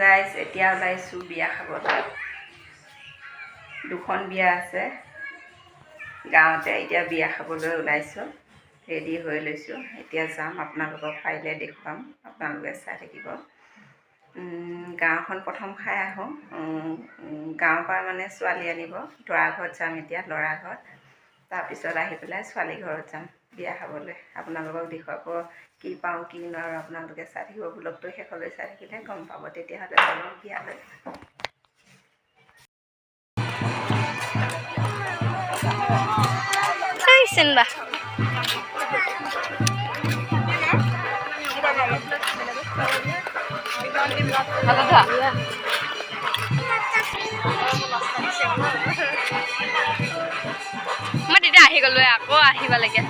Guys এতিয়া ওলাইছোঁ বিয়া খাবলৈ দুখন বিয়া আছে গাঁৱতে এতিয়া বিয়া খাবলৈ ওলাইছোঁ ৰেডি হৈ লৈছোঁ এতিয়া যাম আপোনালোকক পাৰিলে দেখুৱাম আপোনালোকে চাই থাকিব গাঁওখন প্ৰথম খাই আহোঁ গাঁৱৰ পৰা মানে ছোৱালী আনিব দৰা ঘৰত যাম এতিয়া ল'ৰা ঘৰত তাৰপিছত আহি পেলাই ছোৱালী ঘৰত যাম বিয়া খাবলৈ আপোনালোকক দেখুৱাব কি পাওঁ কি নোৱাৰোঁ আপোনালোকে চাই থাকিব ব্লগটো শেষলৈ চাই থাকিলে গম পাব তেতিয়াহ'লে অলপ বিয়ালৈ Simba. মই তেতিয়া আহি গ'লো আকৌ আহিব লাগে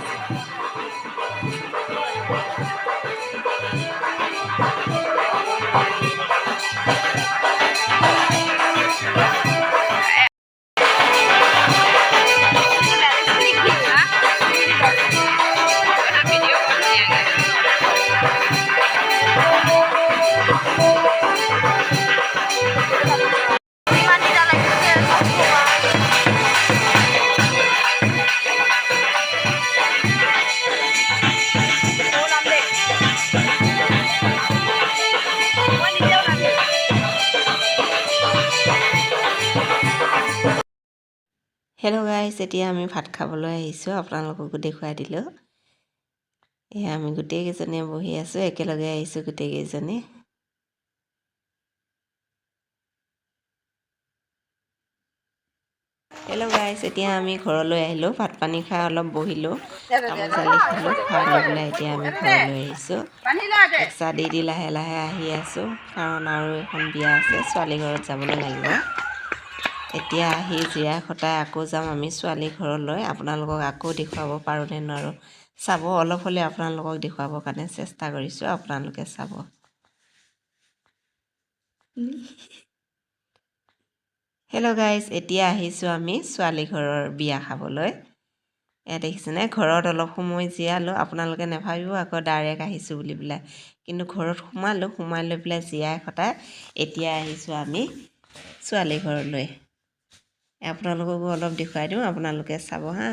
হেল্ল' গাইজ এতিয়া আমি ভাত খাবলৈ আহিছোঁ আপোনালোককো দেখুৱাই দিলোঁ এয়া আমি গোটেইকেইজনীয়ে বহি আছোঁ একেলগে আহিছোঁ গোটেইকেইজনী হেল্ল' গাইজ এতিয়া আমি ঘৰলৈ আহিলোঁ ভাত পানী খাই অলপ বহিলোঁ তামোল জালি খালোঁ খাই লৈ পেলাই এতিয়া আমি ঘৰলৈ আহিছোঁ একচা দি লাহে লাহে আহি আছোঁ কাৰণ আৰু এখন বিয়া আছে ছোৱালী ঘৰত যাবলৈ লাগিব এতিয়া আহি জিৰাই খটাই আকৌ যাম আমি ছোৱালী ঘৰলৈ আপোনালোকক আকৌ দেখুৱাব পাৰোঁ নে নোৱাৰোঁ চাব অলপ হ'লে আপোনালোকক দেখুৱাবৰ কাৰণে চেষ্টা কৰিছোঁ আপোনালোকে চাব হেল্ল' গাইজ এতিয়া আহিছোঁ আমি ছোৱালী ঘৰৰ বিয়া খাবলৈ এয়া দেখিছেনে ঘৰত অলপ সময় জীয়ালোঁ আপোনালোকে নাভাবিব আকৌ ডাইৰেক্ট আহিছোঁ বুলি পেলাই কিন্তু ঘৰত সোমাই লৈ পেলাই জীয়াই খটাই এতিয়া আহিছোঁ আমি ছোৱালী ঘৰলৈ আপোনালোককো অলপ দেখুৱাই দিওঁ আপোনালোকে চাব হা